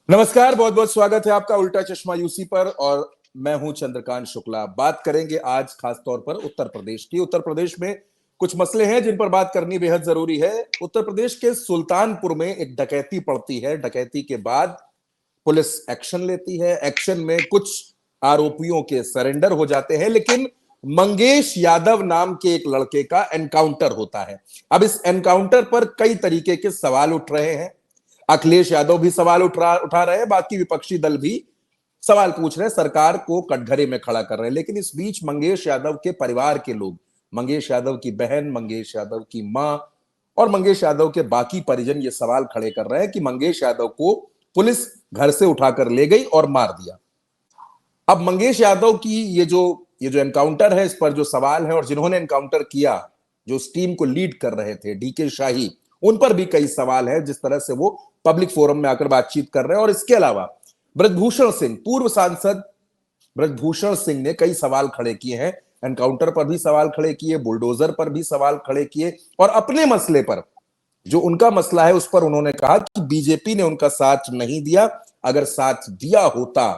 नमस्कार, बहुत बहुत स्वागत है आपका उल्टा चश्मा यूसी पर। और मैं हूं चंद्रकांत शुक्ला। बात करेंगे आज खास तौर पर उत्तर प्रदेश की। उत्तर प्रदेश में कुछ मसले हैं जिन पर बात करनी बेहद जरूरी है। उत्तर प्रदेश के सुल्तानपुर में एक डकैती पड़ती है। डकैती के बाद पुलिस एक्शन लेती है। एक्शन में कुछ आरोपियों के सरेंडर हो जाते हैं, लेकिन मंगेश यादव नाम के एक लड़के का एनकाउंटर होता है। अब इस एनकाउंटर पर कई तरीके के सवाल उठ रहे हैं। अखिलेश यादव भी सवाल उठा रहे हैं, बाकी विपक्षी दल भी सवाल पूछ रहे हैं, सरकार को कटघरे में खड़ा कर रहे हैं। लेकिन इस बीच मंगेश यादव के परिवार के लोग, मंगेश यादव की बहन, मंगेश यादव की मां और मंगेश यादव के बाकी परिजन ये सवाल खड़े कर रहे हैं कि मंगेश यादव को पुलिस घर से उठाकर ले गई और मार दिया। अब मंगेश यादव की ये जो एनकाउंटर है, इस पर जो सवाल है, और जिन्होंने एनकाउंटर किया, जो उस टीम को लीड कर रहे थे, डीके शाही, उन पर भी कई सवाल है, जिस तरह से वो पब्लिक फोरम में आकर बातचीत कर रहे हैं। और इसके अलावा ब्रजभूषण सिंह, पूर्व सांसद ब्रजभूषण सिंह ने कई सवाल खड़े किए हैं। एनकाउंटर पर भी सवाल खड़े किए, बुलडोजर पर भी सवाल खड़े किए, और अपने मसले पर, जो उनका मसला है, उस पर उन्होंने कहा कि बीजेपी ने उनका साथ नहीं दिया। अगर साथ दिया होता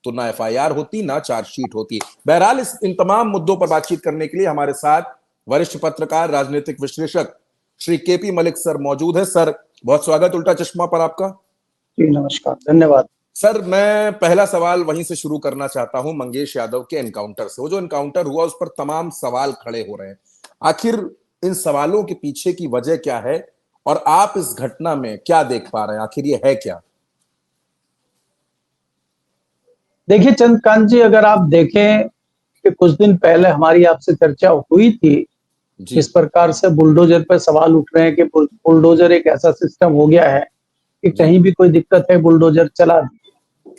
तो ना एफआईआर होती, ना चार्जशीट होती। बहरहाल इन तमाम मुद्दों पर बातचीत करने के लिए हमारे साथ वरिष्ठ पत्रकार, राजनीतिक विश्लेषक श्री केपी मलिक सर मौजूद है। सर, बहुत स्वागत उल्टा चश्मा पर आपका। जी नमस्कार, धन्यवाद। सर, मैं पहला सवाल वहीं से शुरू करना चाहता हूं, मंगेश यादव के एनकाउंटर से। वो जो एनकाउंटर हुआ, उस पर तमाम सवाल खड़े हो रहे हैं। आखिर इन सवालों के पीछे की वजह क्या है, और आप इस घटना में क्या देख पा रहे हैं? आखिर ये है क्या? देखिए चंद्रकांत जी, अगर आप देखें कि कुछ दिन पहले हमारी आपसे चर्चा हुई थी, जी इस प्रकार से बुलडोजर पर सवाल उठ रहे हैं कि बुलडोजर एक ऐसा सिस्टम हो गया है कि जी कहीं भी कोई दिक्कत है बुलडोजर चला दी।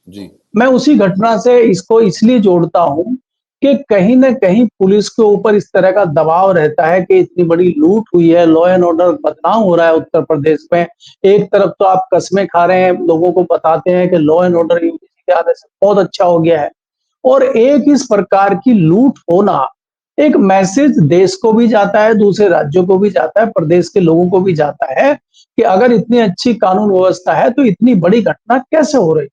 जी मैं उसी घटना से इसको इसलिए जोड़ता हूं कि कहीं ना कहीं पुलिस के ऊपर इस तरह का दबाव रहता है कि इतनी बड़ी लूट हुई है, लॉ एंड ऑर्डर बदनाम हो रहा है उत्तर प्रदेश में। एक तरफ तो आप कस्में खा रहे हैं, लोगों को बताते हैं कि लॉ एंड ऑर्डर यूपी के आने से बहुत अच्छा हो गया है, और एक इस प्रकार की लूट होना एक मैसेज देश को भी जाता है, दूसरे राज्यों को भी जाता है, प्रदेश के लोगों को भी जाता है कि अगर इतनी अच्छी कानून व्यवस्था है तो इतनी बड़ी घटना कैसे हो रही।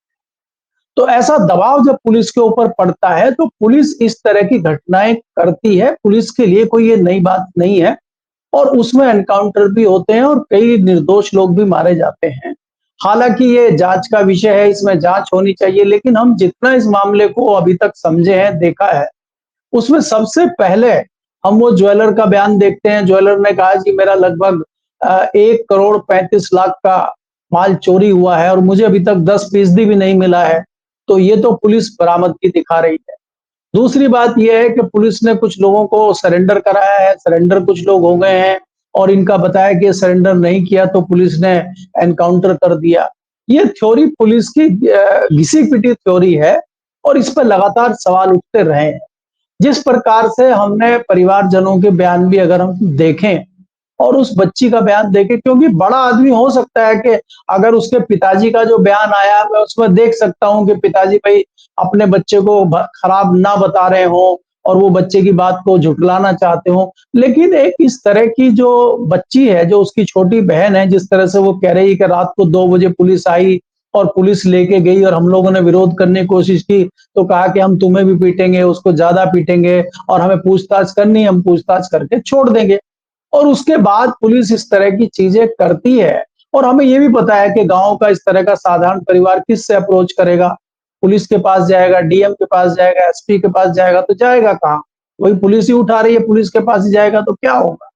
तो ऐसा दबाव जब पुलिस के ऊपर पड़ता है तो पुलिस इस तरह की घटनाएं करती है। पुलिस के लिए कोई ये नई बात नहीं है, और उसमें एनकाउंटर भी होते हैं और कई निर्दोष लोग भी मारे जाते हैं। हालांकि ये जांच का विषय है, इसमें जांच होनी चाहिए, लेकिन हम जितना इस मामले को अभी तक समझे हैं, देखा है, उसमें सबसे पहले हम वो ज्वेलर का बयान देखते हैं। ज्वेलर ने कहा कि मेरा लगभग 1 करोड़ 35 लाख का माल चोरी हुआ है और मुझे अभी तक 10% भी नहीं मिला है। तो ये तो पुलिस बरामदगी दिखा रही है। दूसरी बात यह है कि पुलिस ने कुछ लोगों को सरेंडर कराया है, सरेंडर कुछ लोग हो गए हैं, और इनका बताया कि सरेंडर नहीं किया तो पुलिस ने एनकाउंटर कर दिया। ये थ्योरी पुलिस की घिसी पिटी थ्योरी है, और इस पर लगातार सवाल उठते रहे हैं। जिस प्रकार से हमने परिवारजनों के बयान भी अगर हम देखें और उस बच्ची का बयान देखें, क्योंकि बड़ा आदमी हो सकता है कि अगर उसके पिताजी का जो बयान आया, मैं उसमें देख सकता हूं कि पिताजी भाई अपने बच्चे को खराब ना बता रहे हो और वो बच्चे की बात को झुठलाना चाहते हो। लेकिन एक इस तरह की जो बच्ची है, जो उसकी छोटी बहन है, जिस तरह से वो कह रही है कि रात को 2 बजे पुलिस आई और पुलिस लेके गई और हम लोगों ने विरोध करने की कोशिश की तो कहा कि हम तुम्हें भी पीटेंगे, उसको ज्यादा पीटेंगे और हमें पूछताछ करनी, हम पूछताछ करके छोड़ देंगे। और उसके बाद पुलिस इस तरह की चीजें करती है। और हमें ये भी पता है कि गांव का इस तरह का साधारण परिवार किससे अप्रोच करेगा? पुलिस के पास जाएगा, डीएम के पास जाएगा, एसपी के पास जाएगा, तो जाएगा कहाँ? वही पुलिस ही उठा रही है, पुलिस के पास ही जाएगा तो क्या होगा?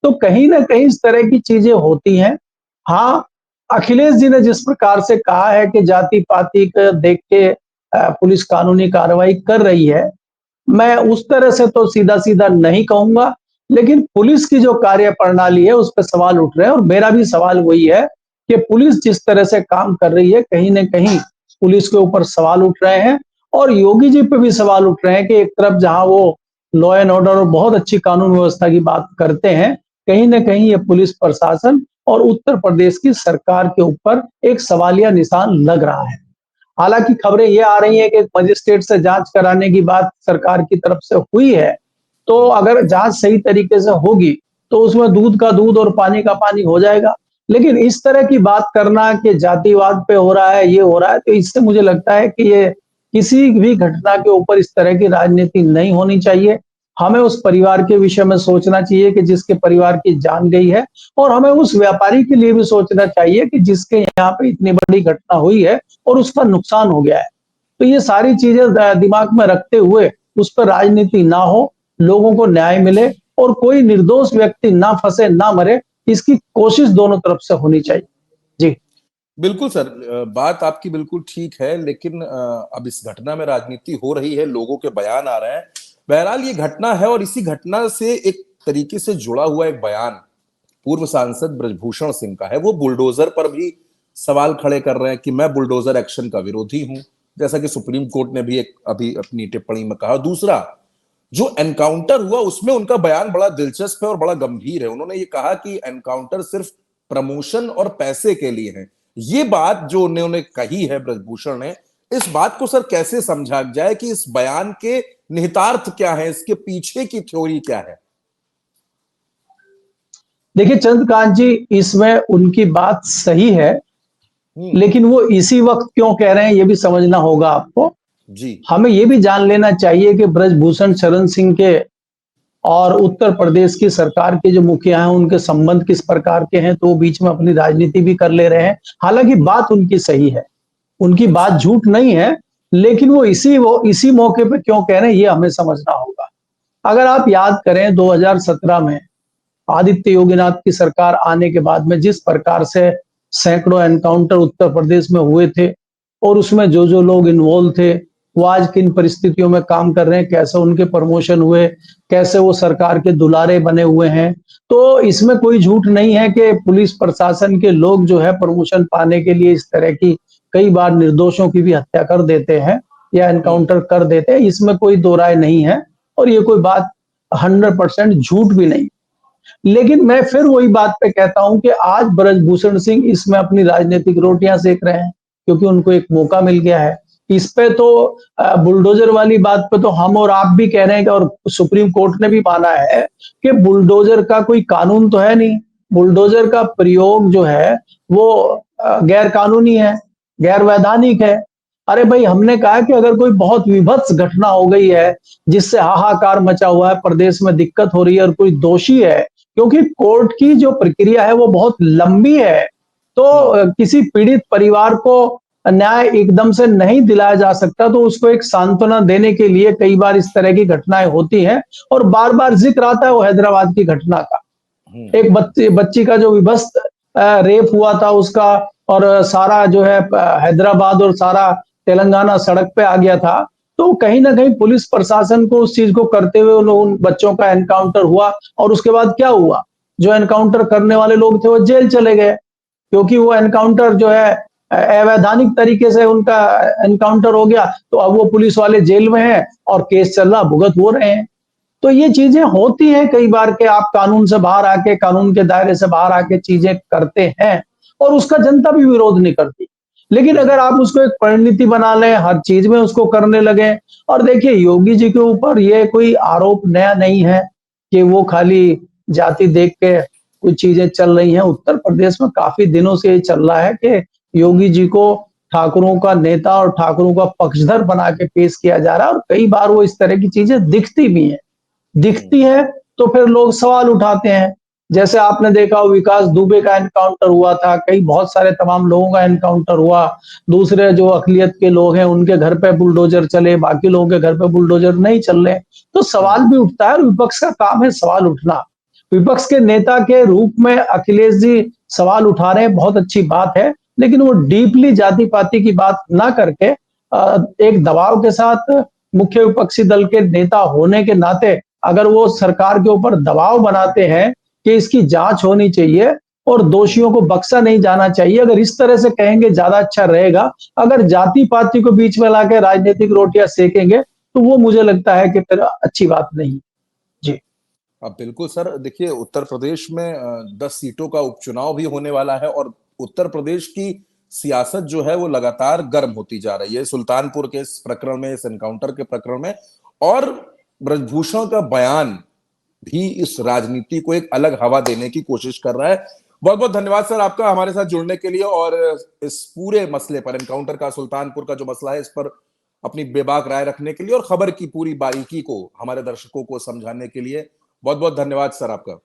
तो कहीं ना कहीं इस तरह की चीजें होती हैं। हाँ, अखिलेश जी ने जिस प्रकार से कहा है कि जाति पाति को देख के पुलिस कानूनी कार्रवाई कर रही है, मैं उस तरह से तो सीधा सीधा नहीं कहूंगा, लेकिन पुलिस की जो कार्य प्रणाली है उस पर सवाल उठ रहे हैं। और मेरा भी सवाल वही है कि पुलिस जिस तरह से काम कर रही है, कहीं ना कहीं पुलिस के ऊपर सवाल उठ रहे हैं। और योगी जी पे भी सवाल उठ रहे हैं कि एक तरफ जहां वो लॉ एंड ऑर्डर और बहुत अच्छी कानून व्यवस्था की बात करते हैं, कहीं ना कहीं ये पुलिस प्रशासन और उत्तर प्रदेश की सरकार के ऊपर एक सवालिया निशान लग रहा है। हालांकि खबरें ये आ रही हैं कि मजिस्ट्रेट से जांच कराने की बात सरकार की तरफ से हुई है, तो अगर जांच सही तरीके से होगी तो उसमें दूध का दूध और पानी का पानी हो जाएगा। लेकिन इस तरह की बात करना कि जातिवाद पे हो रहा है, ये हो रहा है, तो इससे मुझे लगता है कि ये किसी भी घटना के ऊपर इस तरह की राजनीति नहीं होनी चाहिए। हमें उस परिवार के विषय में सोचना चाहिए कि जिसके परिवार की जान गई है, और हमें उस व्यापारी के लिए भी सोचना चाहिए कि जिसके यहाँ पे इतनी बड़ी घटना हुई है और उसका नुकसान हो गया है। तो ये सारी चीजें दिमाग में रखते हुए उस पर राजनीति ना हो, लोगों को न्याय मिले और कोई निर्दोष व्यक्ति ना फंसे, ना मरे, इसकी कोशिश दोनों तरफ से होनी चाहिए। जी। बिल्कुल सर, बात आपकी बिल्कुल ठीक है, लेकिन अब इस घटना में राजनीति हो रही है, लोगों के बयान आ रहे हैं। बहरहाल ये घटना है और इसी घटना से एक तरीके से जुड़ा हुआ एक बयान पूर्व सांसद ब्रजभूषण सिंह का है। वो बुलडोजर पर भी सवाल खड़े कर रहे हैं कि मैं बुलडोजर एक्शन का विरोधी हूं, जैसा कि सुप्रीम कोर्ट ने भी एक अभी अपनी टिप्पणी में कहा। दूसरा, जो एनकाउंटर हुआ उसमें उनका बयान बड़ा दिलचस्प है और बड़ा गंभीर है। उन्होंने ये कहा कि एनकाउंटर सिर्फ प्रमोशन और पैसे के लिए है। ये बात जो उन्होंने कही है ब्रजभूषण ने, इस बात को सर कैसे समझा जाए कि इस बयान के निहितार्थ क्या है, इसके पीछे की थ्योरी क्या है? देखिए चंद्रकांत जी, इसमें उनकी बात सही है, लेकिन वो इसी वक्त क्यों कह रहे हैं ये भी समझना होगा आपको। जी। हमें ये भी जान लेना चाहिए कि ब्रजभूषण शरण सिंह के और उत्तर प्रदेश की सरकार के जो मुखिया हैं उनके संबंध किस प्रकार के हैं, तो वो बीच में अपनी राजनीति भी कर ले रहे हैं। हालांकि बात उनकी सही है, उनकी बात अच्छा। झूठ नहीं है, लेकिन वो इसी मौके पे क्यों कह रहे हैं ये हमें समझना होगा। अगर आप याद करें 2017 में आदित्य योगीनाथ की सरकार आने के बाद में जिस प्रकार से सैकड़ों एनकाउंटर उत्तर प्रदेश में हुए थे और उसमें जो जो लोग इन्वॉल्व थे वो आज किन परिस्थितियों में काम कर रहे हैं, कैसे उनके प्रमोशन हुए, कैसे वो सरकार के दुलारे बने हुए हैं। तो इसमें कोई झूठ नहीं है कि पुलिस प्रशासन के लोग जो है प्रमोशन पाने के लिए इस तरह की कई बार निर्दोषों की भी हत्या कर देते हैं या एनकाउंटर कर देते हैं, इसमें कोई दो राय नहीं है और ये कोई बात 100% झूठ भी नहीं। लेकिन मैं फिर वही बात पे कहता हूं कि आज ब्रजभूषण सिंह इसमें अपनी राजनीतिक रोटियां सेक रहे हैं क्योंकि उनको एक मौका मिल गया है। इस पे तो बुलडोजर वाली बात पे तो हम और आप भी कह रहे हैं कि और सुप्रीम कोर्ट ने भी माना है कि बुलडोजर का कोई कानून तो है नहीं, बुलडोजर का प्रयोग जो है वो गैर कानूनी है, गैर वैधानिक है। अरे भाई, हमने कहा कि अगर कोई बहुत विभत्स घटना हो गई है जिससे हाहाकार मचा हुआ है, प्रदेश में दिक्कत हो रही है और कोई दोषी है, क्योंकि कोर्ट की जो प्रक्रिया है वो बहुत लंबी है, तो किसी पीड़ित परिवार को न्याय एकदम से नहीं दिलाया जा सकता, तो उसको एक सांत्वना देने के लिए कई बार इस तरह की घटनाएं होती हैं और बार बार जिक्र आता है वो हैदराबाद की घटना का। एक बच्ची का जो विभत्स रेप हुआ था उसका, और सारा जो है हैदराबाद और सारा तेलंगाना सड़क पे आ गया था। तो कहीं ना कहीं पुलिस प्रशासन को उस चीज को करते हुए उन बच्चों का एनकाउंटर हुआ और उसके बाद क्या हुआ, जो एनकाउंटर करने वाले लोग थे वो जेल चले गए क्योंकि वो एनकाउंटर जो है अवैधानिक तरीके से उनका एनकाउंटर हो गया। तो अब वो पुलिस वाले जेल में हैं और केस चल रहा, भुगत हो रहे हैं। तो ये चीजें होती हैं कई बार के आप कानून से बाहर आके, कानून के दायरे से बाहर आके चीजें करते हैं और उसका जनता भी विरोध नहीं करती। लेकिन अगर आप उसको एक परिणति बना लें, हर चीज में उसको करने लगे, और देखिए योगी जी के ऊपर ये कोई आरोप नया नहीं है कि वो खाली जाति देख के कुछ चीजें चल रही हैं। उत्तर प्रदेश में काफी दिनों से ये चल रहा है कि योगी जी को ठाकुरों का नेता और ठाकुरों का पक्षधर बना के पेश किया जा रहा है और कई बार वो इस तरह की चीजें दिखती है तो फिर लोग सवाल उठाते हैं। जैसे आपने देखा हो विकास दुबे का एनकाउंटर हुआ था, कई बहुत सारे तमाम लोगों का एनकाउंटर हुआ, दूसरे जो अकलियत के लोग हैं उनके घर पे बुलडोजर चले, बाकी लोगों के घर पे बुलडोजर नहीं चल रहे। तो सवाल भी उठता है और विपक्ष का काम है सवाल उठना। विपक्ष के नेता के रूप में अखिलेश जी सवाल उठा रहे हैं, बहुत अच्छी बात है, लेकिन वो डीपली जाति पाति की बात ना करके एक दबाव के साथ मुख्य विपक्षी दल के नेता होने के नाते अगर वो सरकार के ऊपर दबाव बनाते हैं कि इसकी जांच होनी चाहिए और दोषियों को बख्शा नहीं जाना चाहिए, अगर इस तरह से कहेंगे ज्यादा अच्छा रहेगा। अगर जाति पाति को बीच में लाके राजनीतिक रोटियां सेकेंगे तो वो मुझे लगता है कि फिर अच्छी बात नहीं। जी। अब बिल्कुल सर, देखिए उत्तर प्रदेश में 10 सीटों का उपचुनाव भी होने वाला है और उत्तर प्रदेश की सियासत जो है वो लगातार गर्म होती जा रही है, सुल्तानपुर के इस प्रकरण में, इस एनकाउंटर के प्रकरण में। और ब्रजभूषण का बयान भी इस राजनीति को एक अलग हवा देने की कोशिश कर रहा है। बहुत बहुत धन्यवाद सर आपका हमारे साथ जुड़ने के लिए और इस पूरे मसले पर, एनकाउंटर का, सुल्तानपुर का जो मसला है, इस पर अपनी बेबाक राय रखने के लिए और खबर की पूरी बारीकी को हमारे दर्शकों को समझाने के लिए बहुत बहुत धन्यवाद सर आपका।